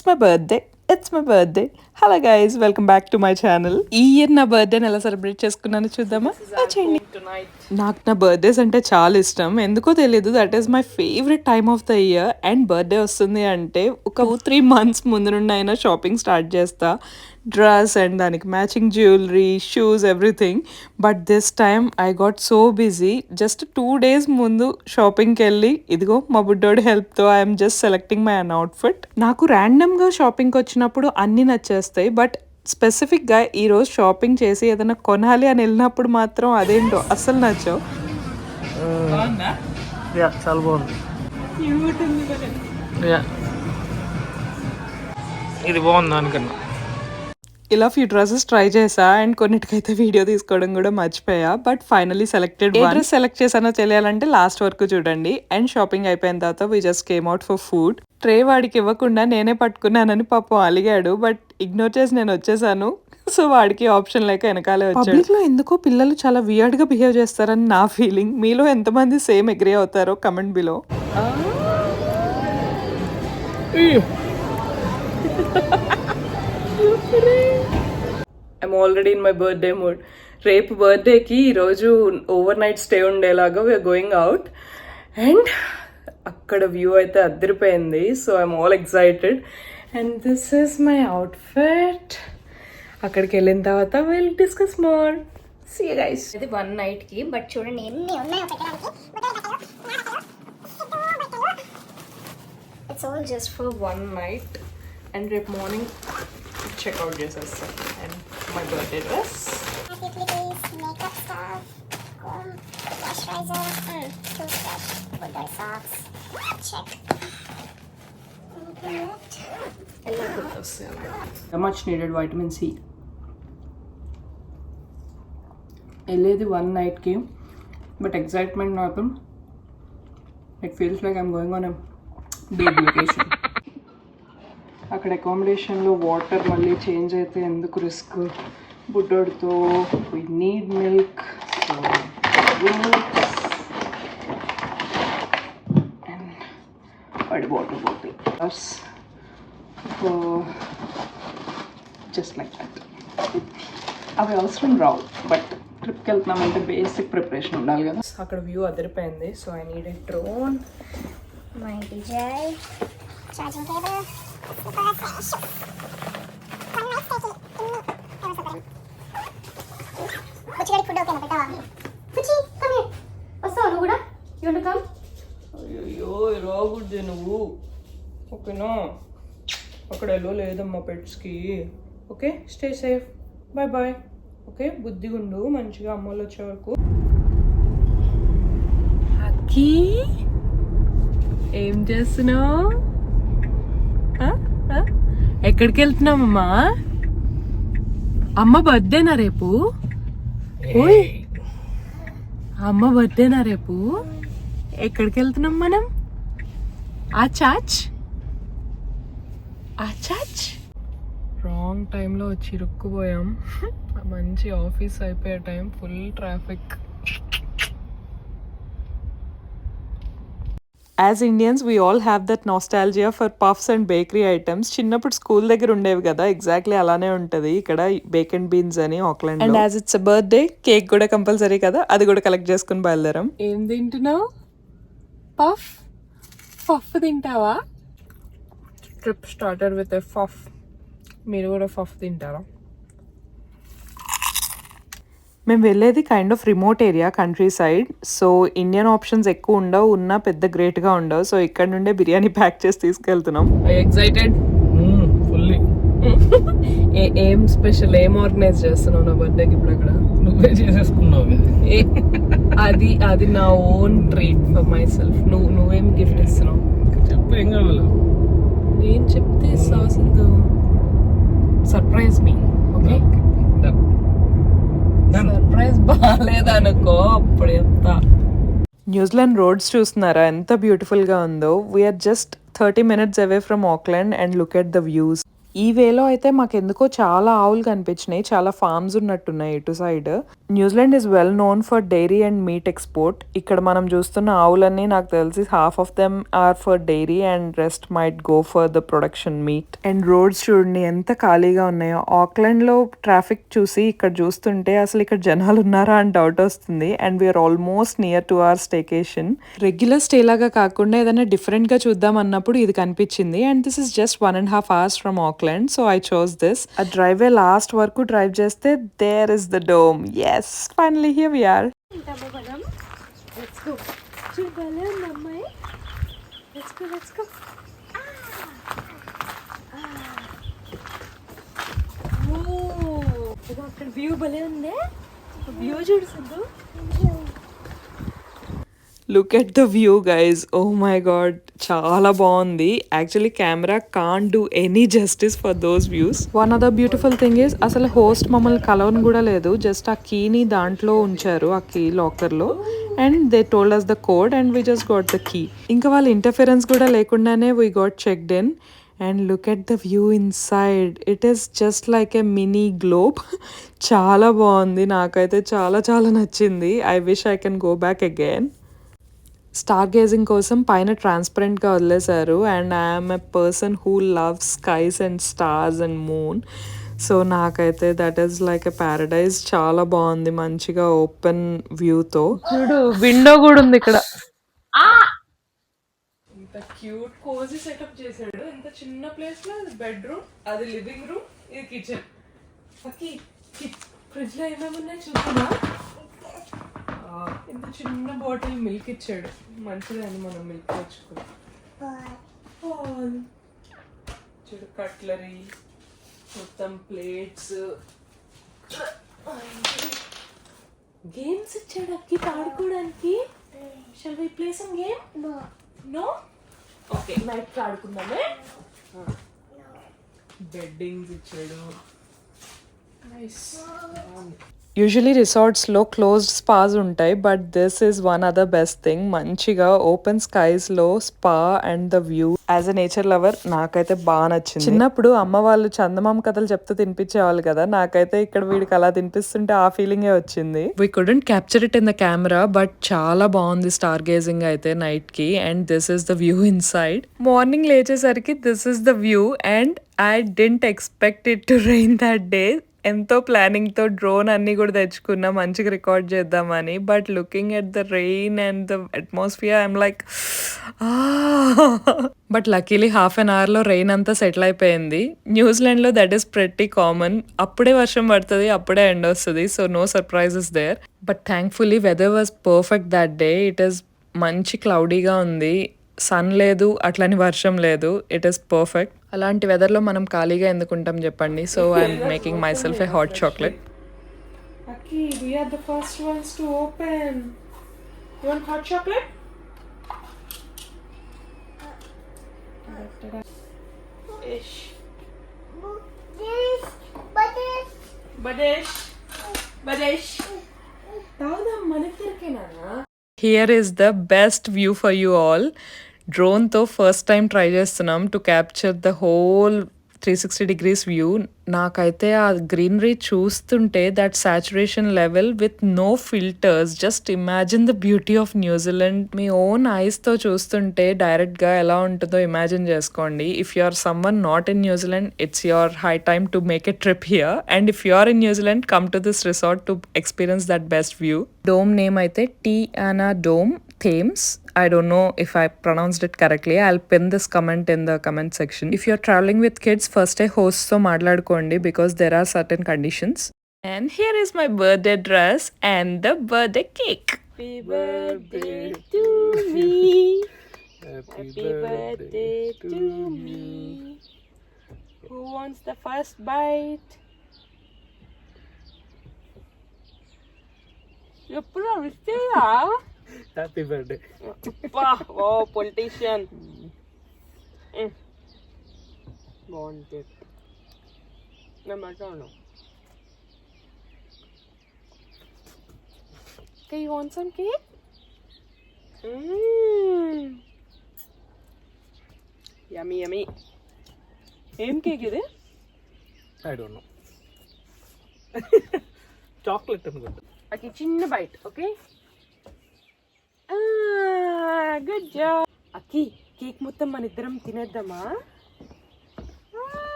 It's my birthday. It's my birthday. Hello guys, welcome back to my channel. ఈ year నా బర్త్డేని ఎలా celebrate చేసుకున్నానో చూద్దామా? వచ్చేయండి. నాకు నా బర్త్డేస్ అంటే చాలా ఇష్టం. ఎందుకో తెలీదు, that is my favourite time of the year. And birthday వస్తుంది అంటే ఒక 2-3 months ముందు నుండి అయినా షాపింగ్ స్టార్ట్ చేస్తా. డ్రెస్ అండ్ దానికి matching jewellery, shoes, everything. But this time I got so busy. Just 2 days ముందు షాపింగ్కి వెళ్ళి ఇదిగో మా బుడ్డోడి హెల్ప్తో I'm just selecting my own outfit. నాకు ర్యాండమ్గా షాపింగ్కి వచ్చినప్పుడు అన్నీ నచ్చేస్తాయి. బట్ స్పెసిఫిక్గా ఈరోజు షాపింగ్ చేసి ఏదైనా కొనాలి అని వెళ్ళినప్పుడు మాత్రం అదేంటో అస్సలు నచ్చవు. చాలా బాగుంది. ఇది బాగుంది దానికన్నా. ఇలా ఫ్యూ డ్రెస్సెస్ ట్రై చేసా అండ్ కొన్నిటికైతే వీడియో తీసుకోవడం కూడా మర్చిపోయా. But finally selected. ఏ డ్రెస్ సెలెక్ట్ చేసానో తెలియాలంటే లాస్ట్ వరకు చూడండి. అండ్ షాపింగ్ అయిపోయిన తర్వాత we just came out for food. Tray వాడికి ఇవ్వకుండా నేనే పట్టుకున్నానని పాపం అలిగాడు. బట్ ఇగ్నోర్ చేసి నేను వచ్చేసాను. సో వాడికి ఆప్షన్ లేక వెనకాలే వచ్చాడు. పబ్లిక్ లో ఎందుకో పిల్లలు చాలా వియర్డ్ గా బిహేవ్ చేస్తారని నా ఫీలింగ్. మీలో ఎంతమంది సేమ్ అగ్రీ అవుతారో comment below. I'm already in my birthday mood. రేపు బర్త్డేకి ఈరోజు ఓవర్ నైట్ స్టే ఉండేలాగా వీఆర్ గోయింగ్ అవుట్. అండ్ అక్కడ వ్యూ అయితే అదిరిపోయింది. So I'm all excited. And this is my outfit. అక్కడికి వెళ్ళిన తర్వాత will discuss more. See you guys. ఇది 1 night కి. బట్ చూడండి ఎన్ని ఉన్నాయో పెట్టడానికి. It's all just for 1 night. And రేపు మార్నింగ్ చెక్అవుట్ చేసేస్తాను. And my birthday dress, makeup stuff, moisturiser, toothbrush, బుడ్డర్ socks, check. Much needed vitamin C. వెళ్ళేది 1 nightకి. బట్ ఎక్సైట్మెంట్ మాత్రం it feels like I'm going on a big vacation. అక్కడ అకామిడేషన్లో water మళ్ళీ change అయితే ఎందుకు రిస్క్, బుడ్డోడితో. We need milk. అండ్ వాడి water bottle just like that. అవి అవసరం రావు, బట్ ట్రిప్కి వెళ్తున్నామంటే బేసిక్ ప్రిపరేషన్ ఉండాలి కదా. అక్కడ వ్యూ అదిరిపోయింది. So I need a drone. My DJI charging cable. అయ్యో రాకూడదు నువ్వు, ఓకేనా? అక్కడ ఎలా లేదమ్మా పెట్స్కి. Okay, stay safe. Bye bye. Okay, బుద్ధిగా ఉండు మంచిగా అమ్మలు వచ్చే వరకు. అక్కి ఏం చేస్తున్నావు? ఎక్కడికి వెళ్తున్నామమ్మా? అమ్మ బర్త్డేనా రేపు? అమ్మ బర్త్డేనా రేపు? ఎక్కడికి వెళ్తున్నాం మనం? ఆచాచ్ రాంగ్ టైంలో వచ్చి ఇరుక్కుపోయాం. మంచి ఆఫీస్ అయిపోయే time, full traffic. As Indians we all have that nostalgia for puffs and bakery items. చిన్నప్పుడు స్కూల్ దగ్గర ఉండేవి కదా, ఎగ్జాక్ట్లీ అలానే ఉంటుంది ఇక్కడ బేక్ అండ్ బీన్స్ అని Auckland. And as it's birthday, cake కూడా కంపల్సరీ కదా, అది కూడా కలెక్ట్ చేసుకుని బయలుదేరాం. ఏం తింటున్నావు? పఫ్ తింటావా? Trip starter with a puff. మీరు కూడా పఫ్ తింటారా? మేము వెళ్ళేది kind of remote area, country side. So Indian options ఎక్కువ ఉండవు, ఉన్నా పెద్ద గ్రేట్గా ఉండవు. సో ఇక్కడ నుండే బిర్యానీ ప్యాక్ చేసి తీసుకెళ్తున్నాం. Excited fully. ఏం స్పెషల్, ఏం ఆర్గనైజ్ చేస్తున్నావు నా బర్త్డేకి? ఇప్పుడు అక్కడ నువ్వే చేసేసుకున్నావు. అది నా own treat for myself. నువ్వేం గిఫ్ట్ ఇస్తున్నావు చెప్పు. ఏం కావాలి? నేను చెప్తే సాసిందో. Surprise me. ఓకే, సర్ప్రైజ్ బాగాలేదనుకో అప్పుడు చెప్తా. న్యూజిలాండ్ రోడ్స్ చూస్తున్నారా ఎంత బ్యూటిఫుల్ గా ఉందో. We are just 30 minutes away from Auckland and look at the views. ఈ వేలో అయితే మాకెందుకో చాలా ఆవులు కనిపించినాయి. చాలా ఫార్మ్స్ ఉన్నట్టున్నాయి ఇటు side. New Zealand is well known for dairy and meat export. ఇక్కడ మనం చూస్తున్న ఆవులన్నీ నాకు తెలిసి half of them are for dairy and rest might go for the production meat. And roads చూడండి ఎంత ఖాళీగా ఉన్నాయో. ఆక్లాండ్ లో ట్రాఫిక్ చూసి ఇక్కడ చూస్తుంటే అసలు ఇక్కడ జనాలు ఉన్నారా అని డౌట్ వస్తుంది. And we're almost near to our staycation. Regular stay లాగా కాకుండా ఏదైనా డిఫరెంట్ గా చూద్దాం అన్నప్పుడు ఇది కనిపించింది. And this is just 1.5 hours from Auckland, so I chose this. ఆ డ్రైవే లాస్ట్ వరకు డ్రైవ్ చేస్తే there is the dome. Yes, finally here we are. Let's go. చూడు భలే ఉంది అమ్మాయి. Let's go, let's go. ఇదిగో అక్కడ వ్యూ భలే ఉంది. వ్యూ చూడు Siddhu. Look at the view guys. Oh my god, చాలా బాగుంది. Actually camera can't do any justice for those views. One other beautiful thing is అసలు హోస్ట్ మమ్మల్ని కలవని కూడా లేదు. జస్ట్ ఆ కీని దాంట్లో ఉంచారు, ఆ కీ లాకర్లో. And they told us the code and we just got the key. ఇంకా వాళ్ళ ఇంటర్ఫిరెన్స్ కూడా లేకుండానే we got checked in. And look at the view inside. It is just like a mini globe. చాలా బాగుంది, నాకైతే చాలా చాలా నచ్చింది. I wish I can go back again. Star gazing కోసం పైన ట్రాన్స్పరెంట్గా వదిలేశారు. And I'm a person who love skies and stars and moon. So నాకైతే that is like a Paradise. చాలా బాగుంది, మంచిగా ఓపెన్ వ్యూతో. చూడు విండో కూడా ఉంది ఇక్కడ. ఇంత క్యూట్ కోజీ సెటప్ చేశాడు. ఇంత చిన్న ప్లేస్ లో బెడ్రూమ్, అది లివింగ్ రూమ్, ఇది కిచెన్. ఫ్రిడ్జ్ లో ఏమేమి ఉన్నాయి చూద్దామా? ఇంత చిన్న బాటిల్ మిల్క్ ఇచ్చాడు. మంచిదని మనం మిల్క్ తెచ్చుకున్నాం. చూడు కట్లరీ, మొత్తం ప్లేట్స్, గేమ్స్ ఇచ్చాడు అక్కి ఆడుకోవడానికి. Shall we play some game? No. Okay, night ఆడుకుందామే. బెడ్డింగ్స్ ఇచ్చాడు. నైస్. యూజువలీ రిసార్ట్స్లో క్లోజ్డ్ స్పాస్ ఉంటాయి, but this is one other best thing. మంచిగా ఓపెన్ స్కైస్లో spa and the view. As a nature lover నాకైతే బాగా నచ్చింది. చిన్నప్పుడు అమ్మ వాళ్ళు చందమామ కథలు చెప్తూ తినిపించేవాళ్ళు కదా, నాకైతే ఇక్కడ వీడికి అలా తినిపిస్తుంటే ఆ ఫీలింగే వచ్చింది. We couldn't capture it in the camera, but చాలా బాగుంది స్టార్ గేజింగ్ అయితే నైట్ కి. And this is the view inside. Morning లేచేసరికి this is the view. And I didn't expect it to rain that day. ఎంతో ప్లానింగ్తో drone అన్నీ కూడా తెచ్చుకున్నా మంచిగా రికార్డ్ చేద్దామని. But looking at the rain and the atmosphere I'm like but luckily half an అవర్లో rain అంతా సెటిల్ అయిపోయింది. న్యూజిలాండ్లో దట్ ఈస్ ప్రెట్టి కామన్. అప్పుడే వర్షం పడుతుంది, అప్పుడే ఎండ్ వస్తుంది. So no surprises there. But thankfully weather was perfect that day. It is మంచి క్లౌడీగా ఉంది, సన్ లేదు, అట్లని వర్షం లేదు. It is perfect. అలాంటి వెదర్లో మనం ఖాళీగా ఎందుకుంటాం చెప్పండి. So I'm making myself a hot chocolate. Aki, we are the first ones to open. You want hot chocolate? Ish. Badesh. Badesh. తాగుదాం, మనకి దొరికేనా? Here is the best view for you all. డ్రోన్తో first time try చేస్తున్నాం to capture the whole 360 degrees view. నాకైతే ఆ greenery చూస్తుంటే that saturation level with no filters. Just imagine the beauty of New Zealand. మీ own ఐస్తో చూస్తుంటే డైరెక్ట్గా ఎలా ఉంటుందో ఇమాజిన్ చేసుకోండి. If you are someone not in New Zealand, it's your high time to make a trip here. And if you are in New Zealand, come to this resort to experience that best view. Dome name అయితే tea అనా dome Thames. I don't know if I pronounced it correctly. I'll pin this comment in the comment section. If you're traveling with kids, first day hosts so madladukondi because there are certain conditions. And here is my birthday dress and the birthday cake. Happy birthday to me. Happy birthday to me. Who wants the first bite? ఎప్పుడు విస్తేరా? Happy birthday. ఓ politician. బాగుంది. నేను పెట్టాను. Okay, you want some cake? Yummy, yummy. ఏం cake ఇది? I don't know. Chocolate అనుకుంటా. Okay, చిన్న బైట్. Okay, good job. అక్కి, కేక్ మొత్తం మన ఇద్దరం తినేద్దామా?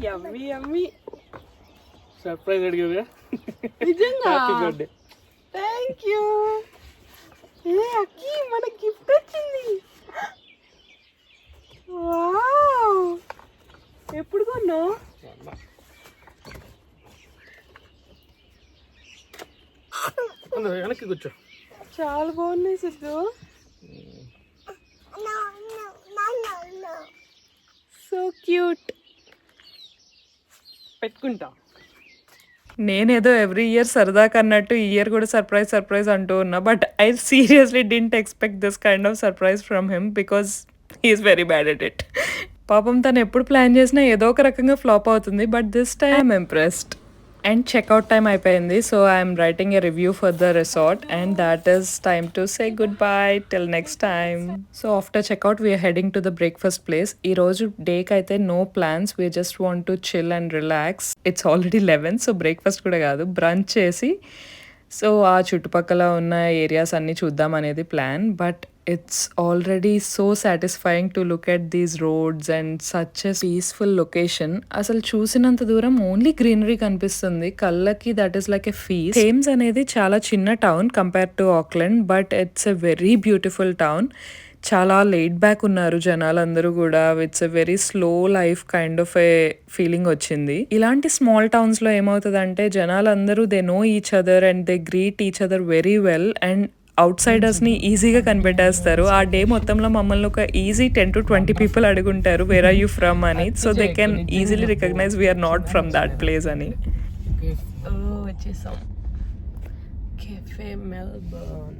Yummy yummy. సర్ప్రైజ్ అడిగావుగా. నిజంగా? Happy birthday. Thank you. ఏ అక్కి, మన గిఫ్ట్ వచ్చింది. వావ్, ఎప్పుడు కొన్నావు? వెనక్కి కూర్చో. చాలా బాగున్నాయి సిద్ధు. So cute. పెట్టుకుంటా. నేనేదో ఎవ్రీ ఇయర్ సరదాగా అన్నట్టు ఈ ఇయర్ కూడా సర్ప్రైజ్ అంటూ ఉన్నా, but I seriously didn't expect this kind of surprise from him because he is very bad at it. పాపం తను ఎప్పుడు ప్లాన్ చేసినా ఏదో ఒక రకంగా ఫ్లాప్ అవుతుంది, but this time I'm impressed. And checkout time అయిపోయింది, so I'm writing a review for the resort and that is time to say good bye till next time. So after checkout we're heading to the breakfast place. ఈ రోజు డేకి అయితే no plans, we just want to chill and relax. It's already 11, so breakfast కూడా కాదు, branch చేసి so ఆ చుట్టుపక్కల ఉన్న ఏరియాస్ అన్నీ చూద్దాం అనేది plan. But it's already so satisfying to look at these roads and such a peaceful location. అసలు చూసినంత దూరం ఓన్లీ గ్రీనరీ కనిపిస్తుంది కళ్ళకి. That is like a feast. Thames అనేది చాలా చిన్న town compare to Auckland, but it's a very beautiful town. చాలా laid back ఉన్నారు జనాలందరూ కూడా. It's a very slow life kind of A feeling వచ్చింది. ఇలాంటి స్మాల్ టౌన్స్ లో ఏమవుతుందంటే జనాలందరూ they know each other and they greet each other very well and outsiders ని ఈజీగా కనిపెట్టేస్తారు. ఆ డే మొత్తంలో మమ్మల్ని ఒక ఈజీ 10 to 20 పీపుల్ అడుగుంటారు వేర్ ఆర్ యూ ఫ్రమ్ అని. So they can easily recognise we're not from that place అని. వచ్చేసాం cafe Melbourne.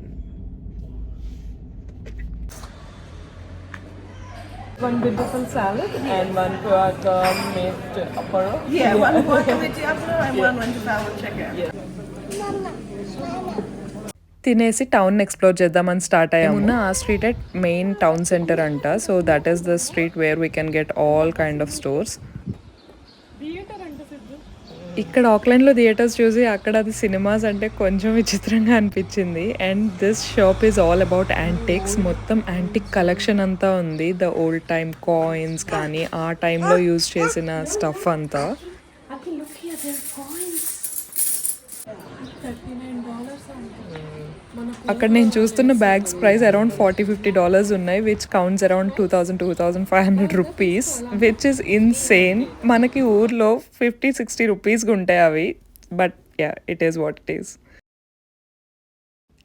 One beautiful salad and one guaca made aparo. Yeah, one guaca with aparo and one with chicken. Yeah. తినేసి town explore చేద్దామని start అయ్యాము. ఉన్న ఆ street at main town centre అంట. So that is the street where we can get all kind of stores. ఇక్కడ ఆక్లాండ్లో theatres చూసి అక్కడ అది సినిమాస్ అంటే కొంచెం విచిత్రంగా అనిపించింది. And this shop is all about antiques. మొత్తం యాంటిక్ కలెక్షన్ అంతా ఉంది. ద ఓల్డ్ టైమ్ కాయిన్స్ కానీ ఆ టైంలో యూజ్ చేసిన స్టఫ్ అంతా. అక్కడ నేను చూస్తున్న బ్యాగ్స్ ప్రైస్ అరౌండ్ $40-50 ఉన్నాయి, which counts around 2,000-2,500 rupees, which is insane. మనకి ఊర్లో 50-60 రూపీస్కి ఉంటాయి అవి, but yeah it is what it is.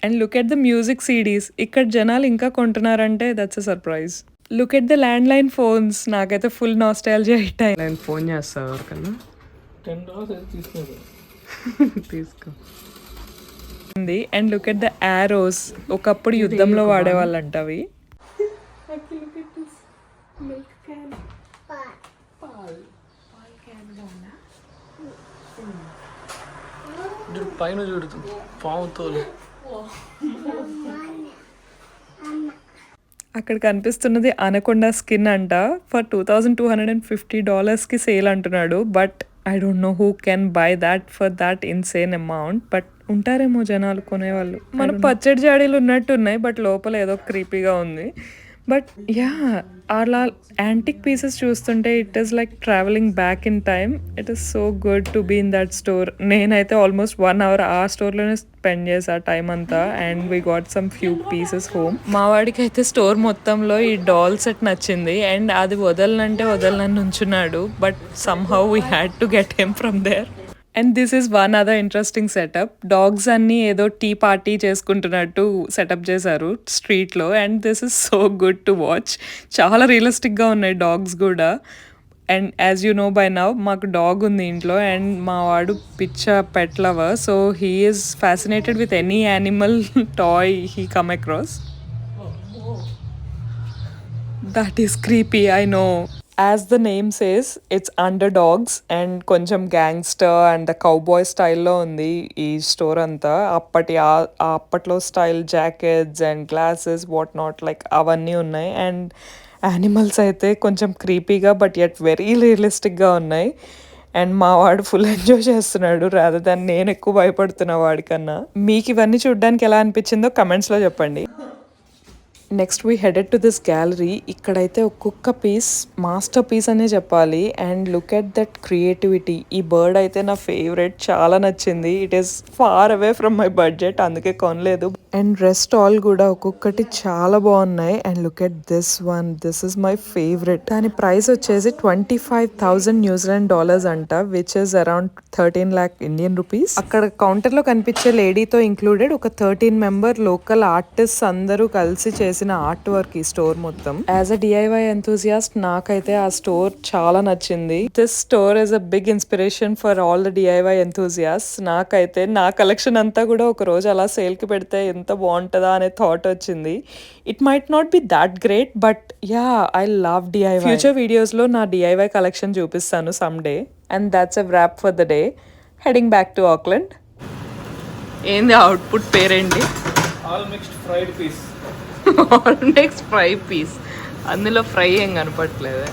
And look at the music CDs. ఇక్కడ జనాలు ఇంకా కొంటున్నారంటే that's a surprise. Look at the landline phones. నాకైతే ఫుల్ నాస్టాలజియా హిట్ అయింది. నేను ఫోన్ చేస్తా ఎవరికన్నా. $10 తీసుకో. తీసుకో. And look at the arrows. ఒకప్పుడు యుద్ధంలో వాడేవాళ్ళంట అవి. పైన చూడుతూ పావుతోలు. అక్కడ కనిపిస్తున్నది అనకొండ స్కిన్ అంట. ఫర్ $2,250కి సేల్ అంటున్నాడు. But I don't know who can buy that for that insane amount. But ఉంటారేమో జనాలు కొనేవాళ్ళు. మన పచ్చడి జాడీలు ఉన్నట్టు ఉన్నాయి, బట్ లోపల ఏదో క్రీపీగా ఉంది. బట్ యా అలా యాంటిక్ పీసెస్ చూస్తుంటే it is like traveling back in time. It is so good to be in that store. నేనైతే ఆల్మోస్ట్ 1 hour ఆ స్టోర్లోనే స్పెండ్ చేసా టైం అంతా. And we got some few pieces home. మా వాడికి అయితే స్టోర్ మొత్తంలో ఈ డాల్ సెట్ నచ్చింది అండ్ అది వదలనని ఉంచున్నాడు. But somehow we had to get him from there. And this is one other interesting setup. Dogs అన్నీ ఏదో టీ పార్టీ చేసుకుంటున్నట్టు సెటప్ చేశారు స్ట్రీట్లో. And this is so good to watch. చాలా రియలిస్టిక్గా ఉన్నాయి డాగ్స్ కూడా. And as you know by now మాకు డాగ్ ఉంది ఇంట్లో అండ్ మా వాడు పిచ్చ pet lover. So he is fascinated with any animal toy he come across. That is creepy, I know. As the name says, it's underdogs and కొంచెం gangster and the cowboy స్టైల్లో ఉంది ఈ store అంతా. అప్పట్లో style jackets and glasses what not like అవన్నీ ఉన్నాయి. And animals అయితే కొంచెం క్రీపీగా బట్ యట్ వెరీ రియలిస్టిక్గా ఉన్నాయి. అండ్ మా వాడు ఫుల్ ఎంజాయ్ చేస్తున్నాడు రాదర్ దాన్ నేను ఎక్కువ భయపడుతున్నా వాడికన్నా. మీకు ఇవన్నీ చూడడానికి ఎలా అనిపించిందో కమెంట్స్ లో చెప్పండి. Next we headed to this gallery. ఇక్కడైతే ఒక్కొక్క పీస్ మాస్టర్ పీస్ అనే చెప్పాలి. And look at that creativity. ఈ బర్డ్ అయితే నా ఫేవరెట్, చాలా నచ్చింది. It is far away from my budget, అందుకే కొనలేదు. అండ్ రెస్ట్ ఆల్ కూడా ఒక్కొక్కటి చాలా బాగున్నాయి. And look at this one, this is my favourite. దాని ప్రైస్ వచ్చేసి 25,000 న్యూజిలాండ్ డాలర్స్ అంట, which is around 13 lakh Indian rupees. అక్కడ కౌంటర్ లో కనిపించే లేడీతో ఇంక్లూడెడ్ ఒక 13 మెంబర్ లోకల్ ఆర్టిస్ట్ అందరూ కలిసి చేసిన ఆర్ట్ వర్క్ ఈ స్టోర్ మొత్తం. యాజ్ అ DIY ఎంతూజియాస్ట్ నాకైతే ఆ స్టోర్ చాలా నచ్చింది. This store is a big inspiration for all the DIY enthusiast. నాకైతే నా కలెక్షన్ అంతా కూడా ఒక రోజు అలా సేల్ కి పెడితే ఎంత బాగుంటుందా అనే థాట్ వచ్చింది. It might not be that great but yeah I love DIY. Future videos లో నా DIY కలెక్షన్ చూపిస్తాను some day. And that's a wrap for the day. Heading back to Auckland. ఏంది అవుట్పుట్ పేరేంటి? All mixed fried peas. Next fry peas. అందులో fry ఏం కనపట్లేదు.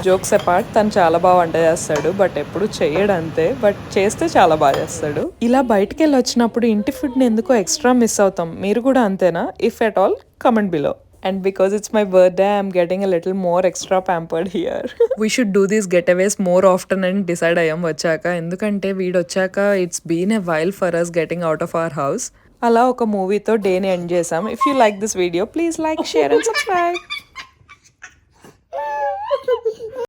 Jokes apart, తను చాలా బాగా వంట చేస్తాడు బట్ ఎప్పుడు చెయ్యడు అంతే. బట్ చేస్తే చాలా బాగా చేస్తాడు. ఇలా బయటికి వెళ్ళి వచ్చినప్పుడు ఇంటి ఫుడ్ని ఎందుకో ఎక్స్ట్రా మిస్ అవుతాం. మీరు కూడా అంతేనా? If at all comment below. And because it's my birthday, I'm getting a little more extra pampered here. We should do these getaways more often and decide అయ్యాం వచ్చాక. ఎందుకంటే వీడు వచ్చాక it's been a while for us getting out of our house. అలా ఒక మూవీతో డేని end చేసాం. If you like this video please like, share and subscribe.